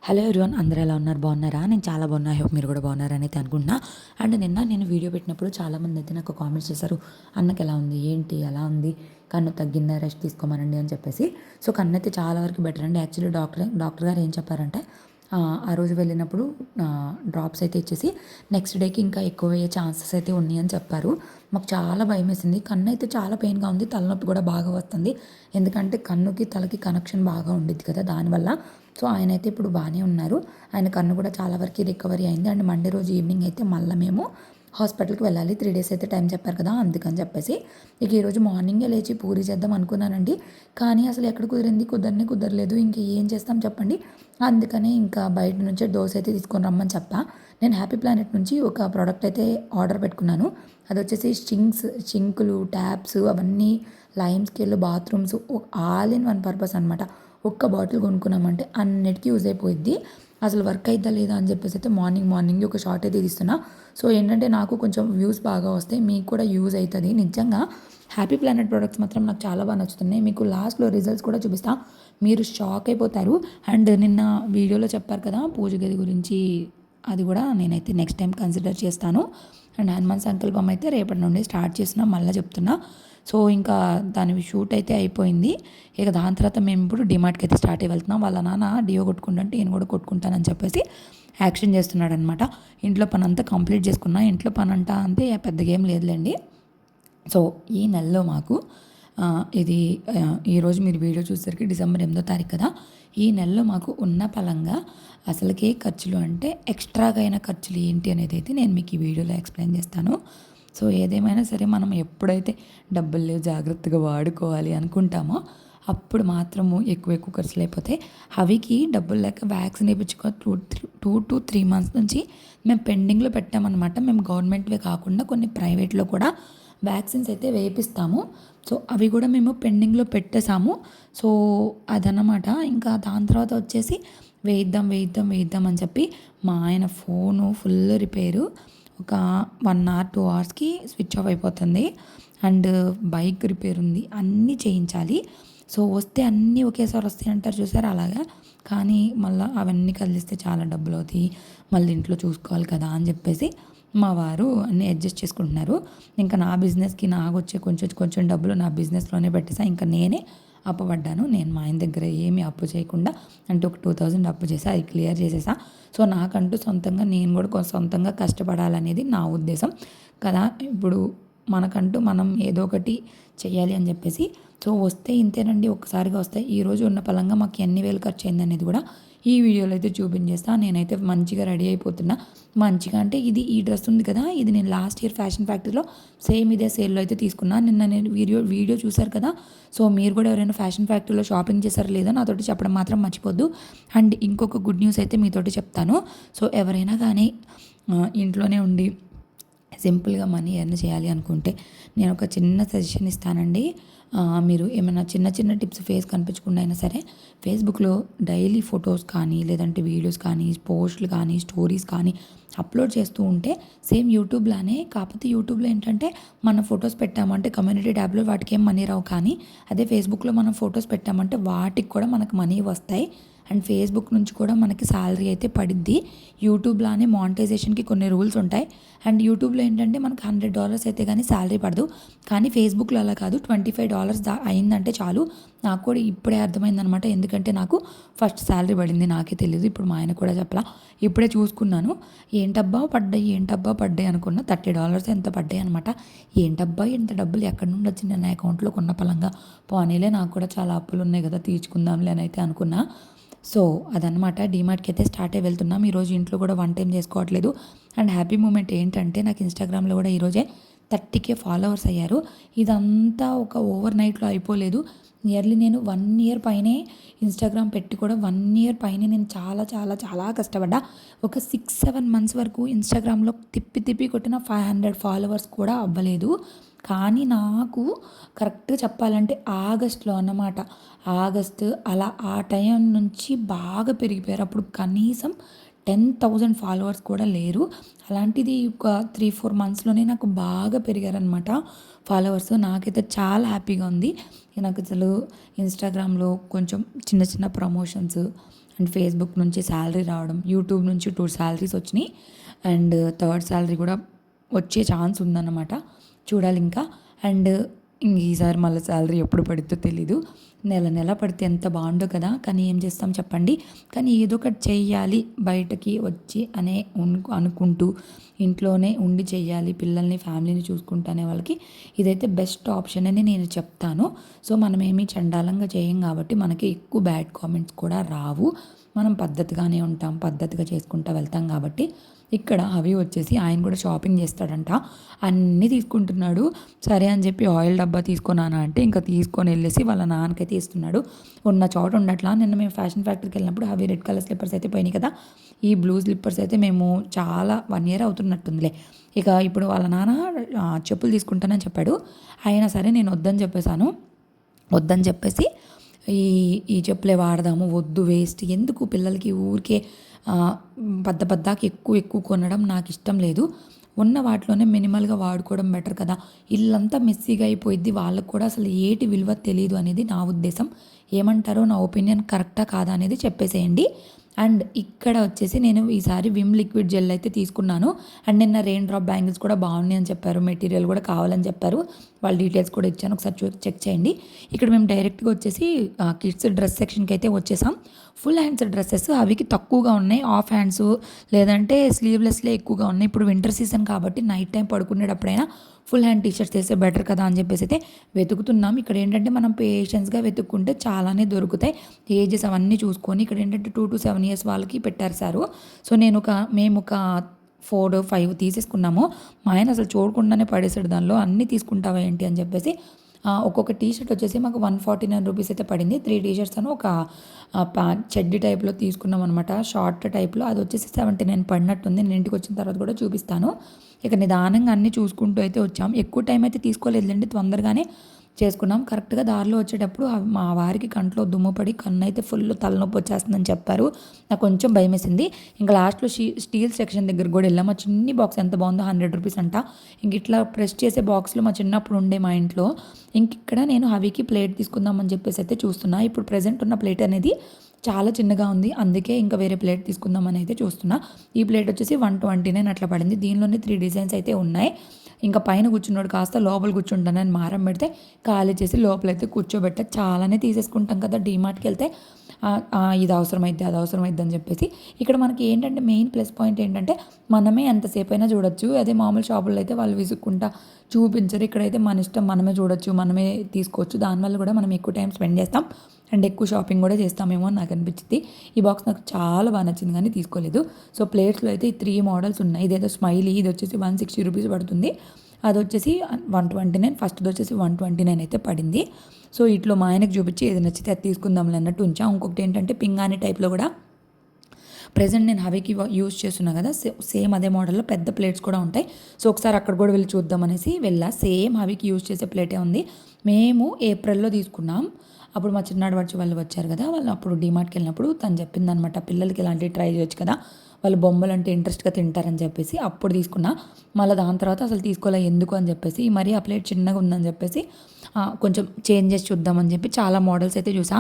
Hello everyone, అందరూ ఎలా ఉన్నారు? బాగున్నారా? నేను చాలా బాగున్నా. ఐ హోప్ మీరు కూడా బాగున్నారని అయితే అనుకుంటున్నా. అండ్ నిన్న నేను వీడియో పెట్టినప్పుడు చాలామంది అయితే నాకు కామెంట్స్ చేశారు, అన్నకి ఎలా ఉంది, ఏంటి ఎలా ఉంది, కన్ను తగ్గిందా, రెస్ట్ తీసుకోమనండి అని చెప్పేసి. సో కన్ను అయితే చాలా వరకు బెటర్ అండి. యాక్చువల్లీ డాక్టర్ గారు ఏం చెప్పారంటే, ఆ రోజు వెళ్ళినప్పుడు డ్రాప్స్ అయితే ఇచ్చేసి నెక్స్ట్ డేకి ఇంకా ఎక్కువ అయ్యే ఛాన్సెస్ అయితే ఉన్నాయని చెప్పారు. మాకు చాలా భయం వేసింది. కన్ను అయితే చాలా పెయిన్గా ఉంది, తలనొప్పి కూడా బాగా వస్తుంది. ఎందుకంటే కన్నుకి తలకి కనెక్షన్ బాగా ఉండిద్ది కదా, దానివల్ల. సో ఆయన అయితే ఇప్పుడు బాగానే ఉన్నారు. ఆయన కన్ను కూడా చాలా వరకు రికవరీ అయింది. అండ్ మండే రోజు ఈవినింగ్ అయితే మళ్ళీ మేము హాస్పిటల్కి వెళ్ళాలి. 3 days అయితే టైం చెప్పారు కదా, అందుకని చెప్పేసి ఇక ఈరోజు మార్నింగే లేచి పూరి చేద్దాం అనుకున్నానండి. కానీ అసలు ఎక్కడ కుదరలేదు. ఇంక ఏం చేస్తాం చెప్పండి. అందుకనే ఇంకా బయట నుంచే దోశ అయితే తీసుకొని రమ్మని చెప్పా. నేను హ్యాపీ ప్లానెట్ నుంచి ఒక ప్రోడక్ట్ అయితే ఆర్డర్ పెట్టుకున్నాను. అది వచ్చేసి సింకులు, ట్యాప్స్, అవన్నీ lime scale, bathrooms, all in one purpose అనమాట. ఒక్క బాటిల్ కొనుక్కున్నామంటే అన్నిటికీ యూజ్ అయిపోయిద్ది. అసలు వర్క్ అయిద్దా లేదా అని చెప్పేసి అయితే మార్నింగ్ ఒక షార్ట్ అయితే తీస్తున్నా. సో ఏంటంటే నాకు కొంచెం వ్యూస్ బాగా వస్తాయి, మీకు కూడా యూజ్ అవుతుంది. నిజంగా హ్యాపీ ప్లానెట్ ప్రొడక్ట్స్ మాత్రం నాకు చాలా బాగా నచ్చుతున్నాయి. మీకు లాస్ట్లో రిజల్ట్స్ కూడా చూపిస్తా, మీరు షాక్ అయిపోతారు. అండ్ నిన్న వీడియోలో చెప్పారు కదా పూజ గది గురించి, అది కూడా నేనైతే నెక్స్ట్ టైం కన్సిడర్ చేస్తాను. అండ్ హనుమాన్ సంకల్పం అయితే రేపటి నుండి స్టార్ట్ చేస్తున్నా, మళ్ళీ చెప్తున్నా. సో ఇంకా దాని షూట్ అయితే అయిపోయింది. ఇక దాని తర్వాత మేము ఇప్పుడు డిమార్ట్కి అయితే స్టార్ట్ అయ్యి వెళ్తున్నాం. వాళ్ళ నాన్న డియో కొట్టుకుంటుంటే నేను కూడా కొట్టుకుంటానని చెప్పేసి యాక్షన్ చేస్తున్నాడు అనమాట. ఇంట్లో పని అంతా కంప్లీట్ చేసుకున్నా. ఇంట్లో పని అంతా అంతే పెద్దగా ఏం లేదులేండి. సో ఈ నెలలో మాకు ఇది ఈరోజు మీరు వీడియో చూసేసరికి డిసెంబర్ 8వ తారీఖు కదా. ఈ నెలలో మాకు ఉన్న పలంగా అసలుకే ఖర్చులు అంటే ఎక్స్ట్రాగా అయిన ఖర్చులు ఏంటి అనేది అయితే నేను మీకు ఈ వీడియోలో ఎక్స్ప్లెయిన్ చేస్తాను. సో ఏదేమైనా సరే మనం ఎప్పుడైతే డబ్బులు లేవు జాగ్రత్తగా వాడుకోవాలి అనుకుంటామో అప్పుడు మాత్రము ఎక్కువ ఖర్చులు అయిపోతాయి. అవికి డబ్బులు లేక వ్యాక్సిన్ వేయించుకో 2 to 3 months నుంచి మేము పెండింగ్లో పెట్టామన్నమాట. మేము గవర్నమెంట్వే కాకుండా కొన్ని ప్రైవేట్లో కూడా వ్యాక్సిన్స్ అయితే వేయిస్తాము. సో అవి కూడా మేము పెండింగ్లో పెట్టేసాము. సో అదన్నమాట. ఇంకా దాని తర్వాత వచ్చేసి వేయిద్దాం అని చెప్పి మా ఆయన ఫోను ఫుల్ రిపేరు. ఒక 1 or 2 hours స్విచ్ ఆఫ్ అయిపోతుంది. అండ్ బైక్ రిపేర్ ఉంది, అన్నీ చేయించాలి. సో వస్తే అన్నీ ఒకేసారి వస్తాయి అంటారు చూసారు, అలాగా. కానీ మళ్ళీ అవన్నీ కదిలిస్తే చాలా డబ్బులు అవుతాయి, మళ్ళీ ఇంట్లో చూసుకోవాలి కదా అని చెప్పేసి మా వారు అన్నీ అడ్జస్ట్ చేసుకుంటున్నారు. ఇంకా నా బిజినెస్కి నాకు వచ్చే కొంచెం డబ్బులు నా బిజినెస్లోనే పెట్టేసా. ఇంకా నేనే అప్పబడ్డాను. నేను మా ఆయన దగ్గర ఏమీ అప్పు చేయకుండా, అంటే ఒక 2000 అప్పు చేసా, అది క్లియర్ చేసేసా. సో నాకంటూ సొంతంగా నేను కూడా సొంతంగా కష్టపడాలనేది నా ఉద్దేశం కదా. ఇప్పుడు మనకంటూ మనం ఏదో ఒకటి చెయ్యాలి అని చెప్పేసి. సో వస్తే ఇంతేనండి, ఒక్కసారిగా వస్తాయి. ఈరోజు ఉన్న పలంగా మాకు ఎన్ని వేలు ఖర్చు అయింది అనేది కూడా ఈ వీడియోలో అయితే చూపించేస్తా. నేనైతే మంచిగా రెడీ అయిపోతున్నా. మంచిగా అంటే ఈ డ్రెస్ ఉంది కదా, ఇది నేను లాస్ట్ ఇయర్ ఫ్యాషన్ ఫ్యాక్టరీలో సేమ్ ఇదే సేల్లో అయితే తీసుకున్నా. నిన్న నేను వీడియో చూశారు కదా. సో మీరు కూడా ఎవరైనా ఫ్యాషన్ ఫ్యాక్టరీలో షాపింగ్ చేశారో లేదో నాతోటి చెప్పడం మాత్రం మర్చిపోద్దు. అండ్ ఇంకొక గుడ్ న్యూస్ అయితే మీతోటి చెప్తాను. సో ఎవరైనా కానీ ఇంట్లోనే ఉండి సింపుల్గా మనీ ఎర్న్ చేయాలి అనుకుంటే నేను ఒక చిన్న సజెషన్ ఇస్తానండి. మీరు ఏమైనా చిన్న టిప్స్ ఫేస్ కనిపించకుండా అయినా సరే ఫేస్బుక్లో డైలీ ఫొటోస్ కానీ, లేదంటే వీడియోస్ కానీ, పోస్టులు కానీ, స్టోరీస్ కానీ అప్లోడ్ చేస్తూ ఉంటే సేమ్ యూట్యూబ్లానే, కాకపోతే యూట్యూబ్లో ఏంటంటే మనం ఫొటోస్ పెట్టామంటే కమ్యూనిటీ ట్యాబ్లో వాటికి ఏం మనీ రావు. కానీ అదే ఫేస్బుక్లో మనం ఫొటోస్ పెట్టామంటే వాటికి కూడా మనకు మనీ వస్తాయి. అండ్ ఫేస్బుక్ నుంచి కూడా మనకి శాలరీ అయితే పడిద్ది. యూట్యూబ్లోనే మానిటైజేషన్కి కొన్ని రూల్స్ ఉంటాయి. అండ్ యూట్యూబ్లో ఏంటంటే మనకు $100 అయితే కానీ శాలరీ పడదు. కానీ ఫేస్బుక్లో అలా కాదు, $25 అయిందంటే చాలు. నాకు కూడా ఇప్పుడే అర్థమైందనమాట. ఎందుకంటే నాకు ఫస్ట్ శాలరీ పడింది, నాకే తెలియదు. ఇప్పుడు మా ఆయన కూడా చెప్పలా, ఇప్పుడే చూసుకున్నాను. ఏంటబ్బా పడ్డాయి అనుకున్న $30 ఎంత పడ్డాయి అనమాట. ఏంటబ్బా ఇంత డబ్బులు ఎక్కడి నుండి వచ్చింది నా అకౌంట్లో కొన్న పలంగా. పోనీలే, నాకు కూడా చాలా అప్పులు ఉన్నాయి కదా, తీర్చుకుందాంలే అని అయితే అనుకున్నా. సో అదనమాట. డీమార్ట్కి అయితే స్టార్ట్ అయ్యి వెళ్తున్నాం. ఈరోజు ఇంట్లో కూడా వన్ టైం చేసుకోవట్లేదు. అండ్ హ్యాపీ మూమెంట్ ఏంటంటే నాకు ఇన్స్టాగ్రామ్లో కూడా ఈరోజే 30K ఫాలోవర్స్ అయ్యారు. ఇదంతా ఒక ఓవర్ నైట్లో అయిపోలేదు. నియర్లీ నేను 1 year పైనే ఇన్స్టాగ్రామ్ పెట్టి కూడా 1 year పైనే నేను చాలా చాలా చాలా కష్టపడ్డా. ఒక 6-7 months వరకు ఇన్స్టాగ్రామ్లో తిప్పి కొట్టిన 500 ఫాలోవర్స్ కూడా అవ్వలేదు. కానీ నాకు కరెక్ట్గా చెప్పాలంటే ఆగస్ట్లో అన్నమాట. ఆగస్ట్ అలా ఆ టైం నుంచి బాగా పెరిగిపోయారు. అప్పుడు కనీసం 10,000 ఫాలోవర్స్ కూడా లేరు. అలాంటిది ఒక 3-4 monthsలోనే నాకు బాగా పెరిగారనమాట ఫాలోవర్స్. నాకైతే చాలా హ్యాపీగా ఉంది. నాకు అసలు ఇన్స్టాగ్రామ్లో కొంచెం చిన్న ప్రమోషన్స్, అండ్ ఫేస్బుక్ నుంచి శాలరీ రావడం, యూట్యూబ్ నుంచి 2 శాలరీస్ వచ్చినాయి అండ్ థర్డ్ శాలరీ కూడా వచ్చే ఛాన్స్ ఉందన్నమాట. చూడాలి ఇంకా. అండ్ ఈసారి మళ్ళీ శాలరీ ఎప్పుడు పడుతుందో తెలీదు. నెల పడితే ఎంత బాగుండో కదా. కానీ ఏం చేస్తాం చెప్పండి. కానీ ఏదో ఒకటి చెయ్యాలి బయటకి వచ్చి అనుకుంటూ ఇంట్లోనే ఉండి చెయ్యాలి, పిల్లల్ని ఫ్యామిలీని చూసుకుంటానే వాళ్ళకి ఇదైతే బెస్ట్ ఆప్షన్ అని నేను చెప్తాను. సో మనమేమీ చండాలంగా చేయం కాబట్టి మనకి ఎక్కువ బ్యాడ్ కామెంట్స్ కూడా రావు. మనం పద్ధతిగానే ఉంటాం, పద్ధతిగా చేసుకుంటూ వెళ్తాం కాబట్టి. ఇక్కడ అవి వచ్చేసి ఆయన కూడా షాపింగ్ చేస్తాడంట, అన్నీ తీసుకుంటున్నాడు. సరే అని చెప్పి ఆయిల్ డబ్బా తీసుకున్నానా అంటే ఇంకా తీసుకొని వెళ్ళేసి వాళ్ళ నాన్నకైతే ఇస్తున్నాడు. ఉన్న చోట ఉండట్లా. నిన్న మేము ఫ్యాషన్ ఫ్యాక్టరీకి వెళ్ళినప్పుడు అవి రెడ్ కలర్ స్లిప్పర్స్ అయితే పోయినాయి కదా. ఈ బ్లూ స్లిప్పర్స్ అయితే మేము చాలా 1 year అవుతున్నట్టుందిలే. ఇక ఇప్పుడు వాళ్ళ నాన్న చెప్పులు తీసుకుంటానని చెప్పాడు. అయినా సరే నేను వద్దని చెప్పేసి ఈ చెప్పులే వాడదాము, వద్దు వేస్ట్ ఎందుకు పిల్లలకి ఊరికే పద్దాకి ఎక్కువ కొనడం నాకు ఇష్టం లేదు. ఉన్న వాటిలోనే మినిమల్గా వాడుకోవడం బెటర్ కదా. ఇల్లంతా మెస్సీగా అయిపోయింది, వాళ్ళకు కూడా అసలు ఏటి విలువ తెలియదు అనేది నా ఉద్దేశం. ఏమంటారో, నా ఒపీనియన్ కరెక్టా కాదా అనేది చెప్పేసేయండి. అండ్ ఇక్కడ వచ్చేసి నేను ఈసారి విమ్ లిక్విడ్ జెల్ అయితే తీసుకున్నాను. అండ్ నిన్న రెయిన్ డ్రాప్ బ్యాంగిల్స్ కూడా బాగున్నాయి అని చెప్పారు, మెటీరియల్ కూడా కావాలని చెప్పారు. వాళ్ళ డీటెయిల్స్ కూడా ఇచ్చాను, ఒకసారి చెక్ చేయండి. ఇక్కడ మేము డైరెక్ట్గా వచ్చేసి కిడ్స్ డ్రెస్ సెక్షన్కి అయితే వచ్చేసాం. ఫుల్ హ్యాండ్స్ డ్రెస్సెస్ అవికి తక్కువగా ఉన్నాయి, ఆఫ్ హ్యాండ్స్ లేదంటే స్లీవ్లెస్లే ఎక్కువగా ఉన్నాయి. ఇప్పుడు వింటర్ సీజన్ కాబట్టి నైట్ టైం పడుకునేటప్పుడైనా ఫుల్ హ్యాండ్ టీషర్ట్స్ వేస్తే బెటర్ కదా అని చెప్పేసి అయితే వెతుకుతున్నాం. ఇక్కడ ఏంటంటే మనం పేషెన్స్గా వెతుక్కుంటే చాలానే దొరుకుతాయి. ఏజెస్ అవన్నీ చూసుకొని ఇక్కడ ఏంటంటే 2 to 7 years వాళ్ళకి పెట్టారు సారు. సో మేము ఒక 4, 5 తీసేసుకున్నాము. మా ఆయన అసలు చూడకుండానే పడేసాడు, దానిలో అన్నీ తీసుకుంటావా ఏంటి అని చెప్పేసి. ఒక్కొక్క టీషర్ట్ వచ్చేసి మాకు 149 రూపీస్ అయితే పడింది. 3 టీషర్ట్స్ అని ఒక చెడ్డీ టైప్లో తీసుకున్నాం అనమాట, షార్ట్ టైప్లో. అది వచ్చేసి 79 పడినట్టుంది. నేను ఇంటికి వచ్చిన తర్వాత కూడా చూపిస్తాను. ఇక నిదానంగా అన్నీ చూసుకుంటూ అయితే వచ్చాం. ఎక్కువ టైం అయితే తీసుకోలేదులేండి, తొందరగానే చేసుకున్నాం. కరెక్ట్గా దారిలో వచ్చేటప్పుడు మా వారికి కంట్లో దుమ్ము పడి కన్ను అయితే ఫుల్ తలనొప్పి వచ్చేస్తుందని చెప్పారు. నాకు కొంచెం భయం వేసింది. ఇంకా లాస్ట్లో స్టీల్ సెక్షన్ దగ్గర కూడా వెళ్ళాం. మా చిన్ని బాక్స్ ఎంత బాగుందో, 100 రూపీస్ అంట. ఇంక ఇట్లా ప్రెస్ చేసే బాక్స్లో మా చిన్నప్పుడు ఉండే మా ఇంట్లో. ఇంక ఇక్కడ నేను హవికి ప్లేట్ తీసుకుందామని చెప్పేసి అయితే చూస్తున్నా. ఇప్పుడు ప్రెజెంట్ ఉన్న ప్లేట్ అనేది చాలా చిన్నగా ఉంది, అందుకే ఇంకా వేరే ప్లేట్ తీసుకుందామని అయితే చూస్తున్నా. ఈ ప్లేట్ వచ్చేసి 129 అట్లా పడింది. దీనిలోనే 3 డిజైన్స్ అయితే ఉన్నాయి. ఇంకా పైన కూర్చున్నాడు కాస్త లోపల కూర్చుంటానని మారం పెడితే ఖాళీ చేసి లోపలైతే కూర్చోబెట్టా. చాలానే తీసేసుకుంటాం కదా డీమార్ట్కి వెళ్తే, ఇది అవసరమైద్ది అది అవసరమైద్ది అని చెప్పేసి. ఇక్కడ మనకి ఏంటంటే మెయిన్ ప్లస్ పాయింట్ ఏంటంటే మనమే ఎంతసేపు అయినా చూడొచ్చు. అదే మామూలు షాపుల్లో అయితే వాళ్ళు విసుక్కుంటా చూపించరు. ఇక్కడైతే మన ఇష్టం, మనమే చూడొచ్చు, మనమే తీసుకోవచ్చు. దానివల్ల కూడా మనం ఎక్కువ టైం స్పెండ్ చేస్తాం అండ్ ఎక్కువ షాపింగ్ కూడా చేస్తామేమో అని నాకు అనిపించింది. ఈ బాక్స్ నాకు చాలా బాగా నచ్చింది కానీ తీసుకోలేదు. సో ప్లేట్స్లో అయితే 3 మోడల్స్ ఉన్నాయి. ఇదేదో స్మైలీ, ఇది వచ్చేసి 160 రూపీస్ పడుతుంది. అది వచ్చేసి 129, ఫస్ట్ది వచ్చేసి 129 అయితే పడింది. సో ఇట్లో మా ఆయనకు చూపించి ఏది నచ్చితే అది తీసుకుందాంలే అన్నట్టు ఉంచా. ఇంకొకటి ఏంటంటే పింగాణి టైప్లో కూడా ప్రెజెంట్ నేను హవికి యూజ్ చేస్తున్నా కదా, సేమ్ అదే మోడల్లో పెద్ద ప్లేట్స్ కూడా ఉంటాయి. సో ఒకసారి అక్కడ కూడా వెళ్ళి చూద్దాం అనేసి వెళ్ళా. సేమ్ హవికి యూజ్ చేసే ప్లేటే ఉంది. మేము ఏప్రిల్లో తీసుకున్నాం. అప్పుడు మా చిన్నాడు వాళ్ళు వచ్చారు కదా, వాళ్ళు అప్పుడు డీమార్ట్కి వెళ్ళినప్పుడు తను చెప్పిందనమాట, పిల్లలకి ఇలాంటివి ట్రై చేయొచ్చు కదా, వాళ్ళు బొమ్మలు అంటే ఇంట్రెస్ట్గా తింటారని చెప్పేసి అప్పుడు తీసుకున్నా. మళ్ళీ దాని తర్వాత అసలు తీసుకోలే ఎందుకు అని చెప్పేసి, మరి ఆ ప్లేట్ చిన్నగా ఉందని చెప్పేసి కొంచెం చేంజ్ చేసి చూద్దామని చెప్పి చాలా మోడల్స్ అయితే చూసా.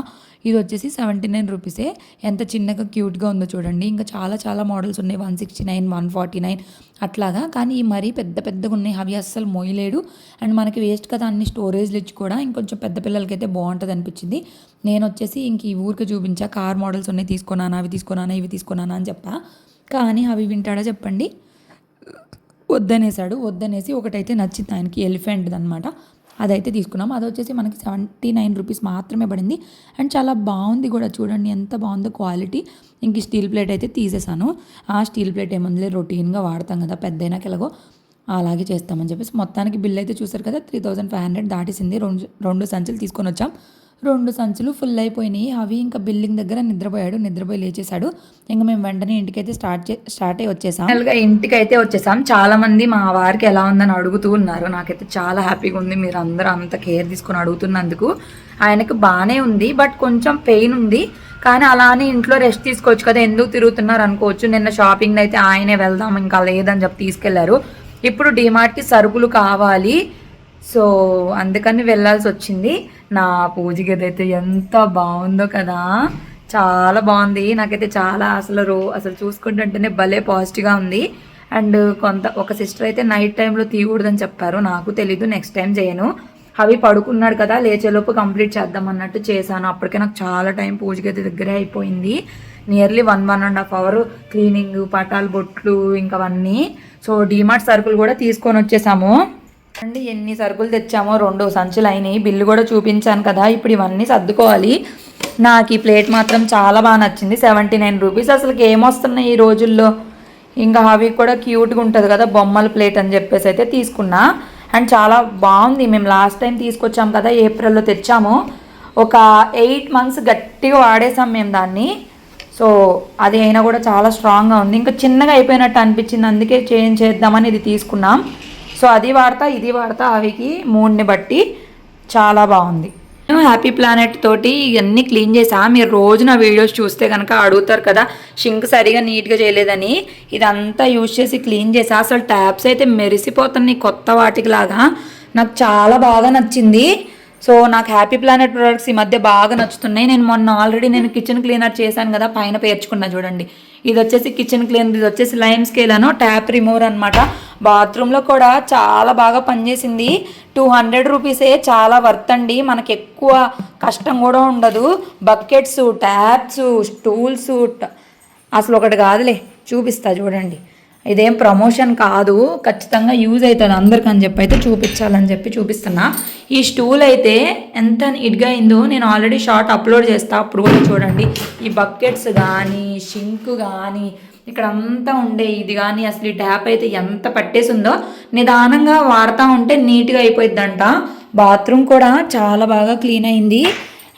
ఇది వచ్చేసి 79 రూపీసే. ఎంత చిన్నగా క్యూట్గా ఉందో చూడండి. ఇంకా చాలా మోడల్స్ ఉన్నాయి, 169, 149 అట్లాగా. కానీ ఈ మరీ పెద్దగా ఉన్నాయి. అవి అస్సలు మోయలేడు అండ్ మనకి వేస్ట్ కదా అన్ని స్టోరేజ్లు ఇచ్చి కూడా. ఇంకొంచెం పెద్ద పిల్లలకి అయితే బాగుంటుంది అనిపించింది. నేను వచ్చేసి ఇంక ఈ ఊరికి చూపించా, కార్ మోడల్స్ ఉన్నాయి, తీసుకున్నానా అవి తీసుకున్నానా ఇవి తీసుకున్నానా అని చెప్పా. కానీ అవి వింటాడా చెప్పండి, వద్దనేసి ఒకటైతే నచ్చింది ఆయనకి, ఎలిఫెంట్ది అనమాట. అదైతే తీసుకున్నాం. అది వచ్చేసి మనకి 79 రూపీస్ మాత్రమే పడింది అండ్ చాలా బాగుంది కూడా. చూడండి ఎంత బాగుందో క్వాలిటీ. ఇంక స్టీల్ ప్లేట్ అయితే తీసేసాను. ఆ స్టీల్ ప్లేట్ ఏముందిలే, రొటీన్గా వాడతాం కదా, పెద్దయినాక ఎలాగో అలాగే చేస్తామని చెప్పేసి. మొత్తానికి బిల్ అయితే చూసారు కదా, 3500 దాటేసింది. 2 సంచులు తీసుకొని వచ్చాం. 2 సంచులు ఫుల్ అయిపోయినాయి. అవి ఇంకా బిల్డింగ్ దగ్గర నిద్రపోయి లేచేశాడు. ఇంకా మేము వెంటనే ఇంటికైతే స్టార్ట్ అయ్యి వచ్చేసాం. ఇంటికైతే వచ్చేసాం. చాలా మంది మా వారికి ఎలా ఉందని అడుగుతూ ఉన్నారు. నాకైతే చాలా హ్యాపీగా ఉంది, మీరు అందరూ అంత కేర్ తీసుకొని అడుగుతున్నందుకు. ఆయనకు బాగానే ఉంది, బట్ కొంచెం పెయిన్ ఉంది. కానీ అలా అని ఇంట్లో రెస్ట్ తీసుకోవచ్చు కదా, ఎందుకు తిరుగుతున్నారు అనుకోవచ్చు. నిన్న షాపింగ్ అయితే ఆయనే వెళ్దాం ఇంకా లేదని చెప్పి తీసుకెళ్లారు. ఇప్పుడు డీమార్ట్కి సరుకులు కావాలి, సో అందుకని వెళ్ళాల్సి వచ్చింది. నా పూజ గది అయితే ఎంత బాగుందో కదా, చాలా బాగుంది. నాకైతే చాలా అసలు చూసుకుంటుంటేనే భలే పాజిటివ్గా ఉంది. అండ్ ఒక సిస్టర్ అయితే నైట్ టైంలో తీయకూడదని చెప్పారు. నాకు తెలీదు, నెక్స్ట్ టైం చేయను. అవి పడుకున్నాడు కదా, లేచేలోపు కంప్లీట్ చేద్దాం అన్నట్టు చేశాను. అప్పటికే నాకు చాలా టైం పూజ గది దగ్గరే అయిపోయింది. నియర్లీ 1.5 అవర్ క్లీనింగ్, పటాలు, బొట్లు ఇంకా అవన్నీ. సో డీమార్ట్ సరుకులు కూడా తీసుకొని వచ్చేసాము అండి. ఎన్ని సరుకులు తెచ్చామో 2 సంచులు అయినాయి. బిల్లు కూడా చూపించాను కదా. ఇప్పుడు ఇవన్నీ సర్దుకోవాలి. నాకు ఈ ప్లేట్ మాత్రం చాలా బాగా నచ్చింది. 79 రూపీస్. అసలుకి ఏమొస్తున్నాయి ఈ రోజుల్లో. ఇంకా అవి కూడా క్యూట్గా ఉంటుంది కదా, బొమ్మల ప్లేట్ అని చెప్పేసి అయితే తీసుకున్నా. అండ్ చాలా బాగుంది. మేము లాస్ట్ టైం తీసుకొచ్చాం కదా, ఏప్రిల్లో తెచ్చాము. ఒక 8 months గట్టిగా వాడేసాం మేము దాన్ని. సో అది అయినా కూడా చాలా స్ట్రాంగ్గా ఉంది. ఇంకా చిన్నగా అయిపోయినట్టు అనిపించింది, అందుకే చేంజ్ చేద్దామని ఇది తీసుకున్నాం. సో అది వాడతా ఇది వాడతా, అవికి మూడ్ని బట్టి చాలా బాగుంది. హ్యాపీ ప్లానెట్ తోటి ఇవన్నీ క్లీన్ చేసా. మీరు రోజు నా వీడియోస్ చూస్తే కనుక అడుగుతారు కదా షింక్ సరిగా నీట్గా చేయలేదని. ఇదంతా యూజ్ చేసి క్లీన్ చేసా. అసలు ట్యాప్స్ అయితే మెరిసిపోతున్నాయి కొత్త వాటికి లాగా. నాకు చాలా బాగా నచ్చింది. సో నాకు హ్యాపీ ప్లానెట్ ప్రొడక్ట్స్ ఈ మధ్య బాగా నచ్చుతున్నాయి. నేను మొన్న ఆల్రెడీ కిచెన్ క్లీనర్ చేశాను కదా, పైన పేర్చుకున్నా చూడండి. ఇది వచ్చేసి కిచెన్ క్లీనర్, ఇది వచ్చేసి లైమ్ స్కేల్ అను ట్యాప్ రిమూవర్ అనమాట. బాత్రూంలో కూడా చాలా బాగా పనిచేసింది. 200 రూపీసే, చాలా వర్త్ అండి. మనకి ఎక్కువ కష్టం కూడా ఉండదు. బకెట్స్, ట్యాప్స్, స్టూల్స్, అసలు ఒకటి కాదులే, చూపిస్తా చూడండి. ఇదేం ప్రమోషన్ కాదు, ఖచ్చితంగా యూజ్ అవుతుంది అందరికని చెప్పి అయితే చూపించాలని చెప్పి చూపిస్తున్నా. ఈ స్టూల్ అయితే ఎంత నీట్గా అయిందో, నేను ఆల్రెడీ షార్ట్ అప్లోడ్ చేస్తా, అప్పుడు కూడా చూడండి. ఈ బకెట్స్ కానీ, షింక్ కానీ, ఇక్కడ అంతా ఉండే ఇది కానీ, అసలు ఈ ట్యాప్ అయితే ఎంత పట్టేసిందో. నిదానంగా వాడుతూ ఉంటే నీట్గా అయిపోయిద్దంట. బాత్రూమ్ కూడా చాలా బాగా క్లీన్ అయింది.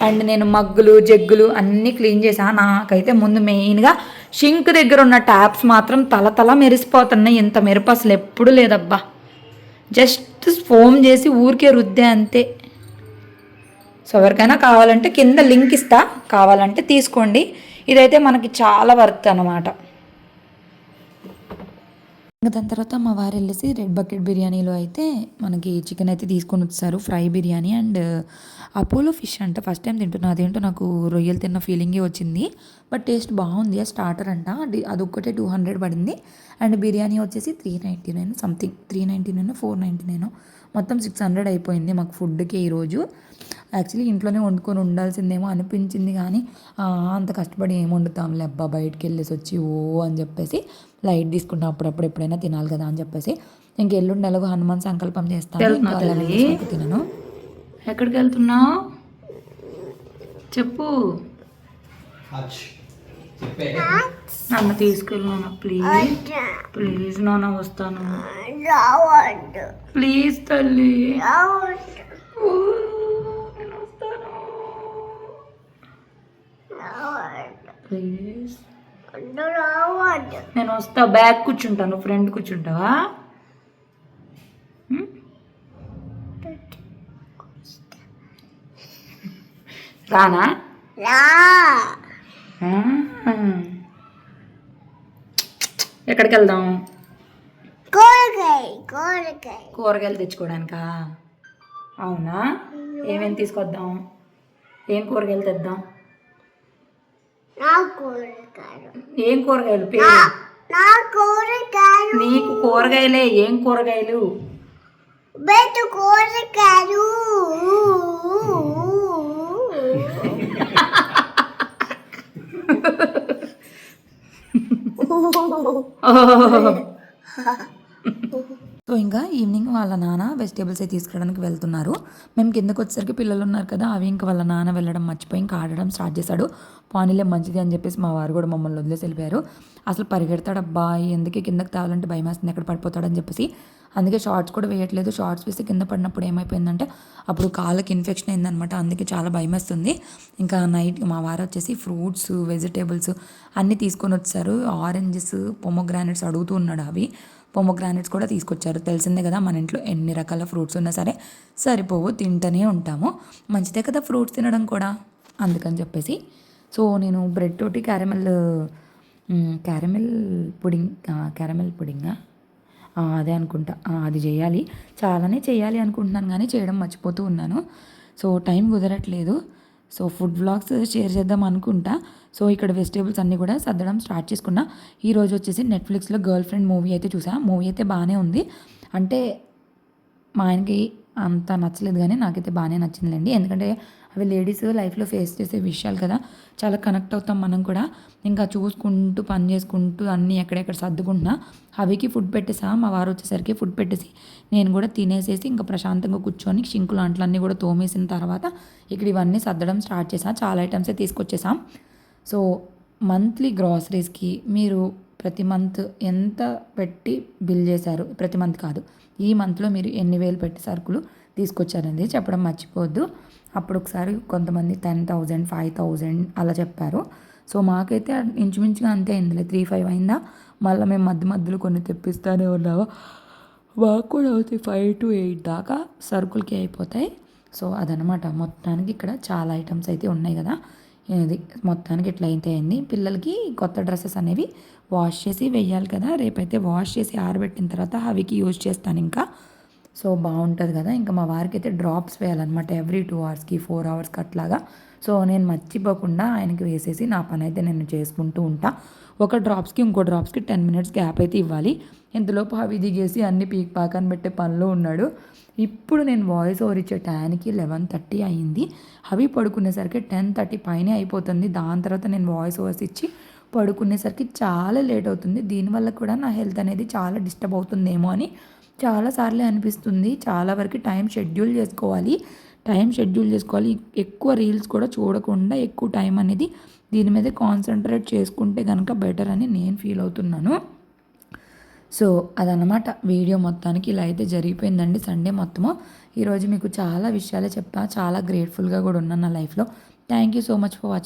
అండ్ నేను మగ్గులు, జగ్గులు అన్నీ క్లీన్ చేశాను. నాకైతే ముందు మెయిన్గా షింక్ దగ్గర ఉన్న ట్యాప్స్ మాత్రం తల మెరిసిపోతున్నాయి. ఇంత మెరుపు అసలు ఎప్పుడు లేదబ్బా. జస్ట్ ఫోమ్ చేసి ఊరికే రుద్దే అంతే. సో ఎవరికైనా కావాలంటే కింద లింక్ ఇస్తా, కావాలంటే తీసుకోండి. ఇదైతే మనకి చాలా వర్త్ అనమాట. ఇంకా దాని తర్వాత మా వారు వెళ్ళేసి రెడ్ బకెట్ బిర్యానీలో అయితే మనకి చికెన్ అయితే తీసుకొని వచ్చారు, fry biryani. And Apollo fish అంట, ఫస్ట్ టైం తింటున్నా. అదేంటో నాకు రొయ్యలు తిన్న ఫీలింగే వచ్చింది, బట్ టేస్ట్ బాగుంది. ఆ స్టార్టర్ అంట, అదొక్కటే 200 పడింది. అండ్ బిర్యానీ వచ్చేసి 399 సంథింగ్, 399 499, మొత్తం 600 అయిపోయింది మాకు ఫుడ్కి ఈరోజు. యాక్చువల్లీ ఇంట్లోనే వండుకొని ఉండాల్సిందేమో అనిపించింది, కానీ అంత కష్టపడి ఏం వండుతాంలే అబ్బా, బయటికి వెళ్ళేసి వచ్చి అని చెప్పేసి లైట్ తీసుకుంటాం. అప్పుడప్పుడు ఎప్పుడైనా తినాలి కదా అని చెప్పేసి ఇంక ఎల్లుండి ఎలాగో హనుమాన్ సంకల్పం చేస్తాను. తినను. ఎక్కడికి వెళ్తున్నావు చెప్పు, నన్ను తీసుకెళ్ళి ప్లీజ్ నాన్న, వస్తాను ప్లీజ్ తల్లి, ప్లీజ్ నేను వస్తా. బ్యాగ్ కూర్చుంటాను, ఫ్రెండ్ కూర్చుంటావా? రానా? ఎక్కడికి వెళ్దాం? కూరగాయలు తెచ్చుకోవడానికా? అవునా, ఏమేమి తీసుకొద్దాం? ఏం కూరగాయలు తెద్దాం? ఏం కూరగాయలు పేరు? నీకు కూరగాయలే, ఏం కూరగాయలు? కూరగాయలు సో ఇంకా ఈవినింగ్ వాళ్ళ నాన్న వెజిటేబుల్స్ అయితే తీసుకురావడానికి వెళ్తున్నారు. మేము కిందకు వచ్చేసరికి పిల్లలు ఉన్నారు కదా, అవి ఇంకా వాళ్ళ నాన్న వెళ్ళడం మర్చిపోయి ఇంకా ఆడడం స్టార్ట్ చేశాడు. పానీలే మంచిది అని చెప్పేసి మా వారు కూడా మమ్మల్ని వదిలేసి వెళ్ళిపోయారు. అసలు పరిగెడతాడు అబ్బా, ఎందుకే కిందకి తావాలంటే భయం వేస్తుంది, ఎక్కడ పడిపోతాడని చెప్పేసి. అందుకే షార్ట్స్ కూడా వేయట్లేదు. షార్ట్స్ వేసి కింద పడినప్పుడు ఏమైపోయిందంటే అప్పుడు కాళ్ళకి ఇన్ఫెక్షన్ అయిందనమాట, అందుకే చాలా భయం వేస్తుంది. ఇంకా నైట్ మా వారు వచ్చేసి ఫ్రూట్స్, వెజిటేబుల్స్ అన్నీ తీసుకొని వచ్చారు. ఆరెంజెస్, పొమోగ్రానైట్స్ అడుగుతూ ఉన్నాడు. అవి పొమోగ్రానైట్స్ కూడా తీసుకొచ్చారు. తెలిసిందే కదా మన ఇంట్లో ఎన్ని రకాల ఫ్రూట్స్ ఉన్నా సరే సరిపోవు, తింటూనే ఉంటాము. మంచిదే కదా ఫ్రూట్స్ తినడం కూడా, అందుకని చెప్పేసి. సో నేను బ్రెడ్ తోటి క్యారమెల్ పుడింగా అదే అనుకుంటా, అది చేయాలి. చాలానే చేయాలి అనుకుంటున్నాను కానీ చేయడం మర్చిపోతూ ఉన్నాను. సో టైం కుదరట్లేదు. సో ఫుడ్ వ్లాగ్స్ షేర్ చేద్దాం అనుకుంటా. సో ఇక్కడ వెజిటేబుల్స్ అన్నీ కూడా సర్దడం స్టార్ట్ చేసుకున్నా. ఈరోజు వచ్చేసి నెట్‌ఫ్లిక్స్‌లో గర్ల్ ఫ్రెండ్ మూవీ అయితే చూసా. మూవీ అయితే బాగానే ఉంది. అంటే మా ఆయనకి అంత నచ్చలేదు కానీ నాకైతే బాగానే నచ్చిందిలేండి. ఎందుకంటే అవి లేడీస్ లైఫ్‌లో ఫేస్ చేసే విషయాలు కదా! చాలా కనెక్ట్ అవుతాం మనం కూడా. ఇంకా చూసుకుంటూ, పని చేసుకుంటూ అన్నీ ఎక్కడెక్కడ సర్దుకుంటున్నా. హవికి ఫుడ్ పెట్టేసా. మా వారు వచ్చేసరికి ఫుడ్ పెట్టేసి నేను కూడా తినేసేసి ఇంకా ప్రశాంతంగా కూర్చొని సింకులు అంట్లన్నీ కూడా తోమేసిన తర్వాత ఇక్కడ ఇవన్నీ సర్దడం స్టార్ట్ చేశా. చాలా ఐటమ్సే తీసుకొచ్చేసాం. సో మంత్లీ గ్రాసరీస్‌కి మీరు ప్రతి మంత్ ఎంత పెట్టి బిల్ చేశారు? ప్రతి మంత్ కాదు. ఈ మంత్‌లో మీరు ఎన్ని వేలు పెట్టి సరుకులు తీసుకొచ్చారనేది చెప్పడం మర్చిపోవద్దు. అప్పుడు ఒకసారి కొంతమంది 10,000, 5,000 అలా చెప్పారు. సో మాకైతే ఇంచుమించుగా అంతే అయిందిలే. 3, 5 అయిందా? మళ్ళీ మేము మధ్య మధ్యలో కొన్ని తెప్పిస్తానే ఉన్నాము. మాకు కూడా అవుతాయి 5-8 దాకా సరుకులకి అయిపోతాయి. సో అదనమాట. మొత్తానికి ఇక్కడ చాలా ఐటమ్స్ అయితే ఉన్నాయి కదా! ఇది మొత్తానికి ఇట్లా అయితే అయింది. పిల్లలకి కొత్త డ్రెస్సెస్ అనేవి వాష్ చేసి వెయ్యాలి కదా! రేపైతే వాష్ చేసి ఆరబెట్టిన తర్వాత అవికి యూజ్ చేస్తాను ఇంకా. సో బాగుంటుంది కదా! ఇంకా మా వారికి అయితే డ్రాప్స్ వేయాలన్నమాట. ఎవ్రీ 2 అవర్స్‌కి, 4 అవర్స్‌కి అట్లాగా. సో నేను మర్చిపోకుండా ఆయనకి వేసేసి నా పని అయితే నేను చేసుకుంటూ ఉంటా. ఒక డ్రాప్స్‌కి ఇంకో డ్రాప్స్‌కి 10 మినిట్స్ గ్యాప్ అయితే ఇవ్వాలి. ఇంతలోపు అవి దిగేసి అన్ని పీకి పాకని పెట్టే పనిలో ఉన్నాడు. ఇప్పుడు నేను వాయిస్ ఓవర్ ఇచ్చే టయానికి 11:30 అయింది. అవి పడుకునేసరికి 10:30 పైనే అయిపోతుంది. దాని తర్వాత నేను వాయిస్ ఓవర్స్ ఇచ్చి పడుకునేసరికి చాలా లేట్ అవుతుంది. దీనివల్ల కూడా నా హెల్త్ అనేది చాలా డిస్టర్బ్ అవుతుందేమో అని చాలా సార్లే అనిపిస్తుంది. చాలా వరకు టైం షెడ్యూల్ చేసుకోవాలి. ఎక్కువ రీల్స్ కూడా చూడకుండా ఎక్కువ టైం అనేది దీని మీద కాన్సంట్రేట్ చేసుకుంటే కనుక బెటర్ అని నేను ఫీల్ అవుతున్నాను. సో అదనమాట వీడియో మొత్తానికి ఇలా అయితే జరిగిపోయిందండి సండే మొత్తము. ఈరోజు మీకు చాలా విషయాలే చెప్పా. చాలా గ్రేట్ఫుల్గా కూడా ఉన్నాను నా లైఫ్లో. Thank you so much for watching.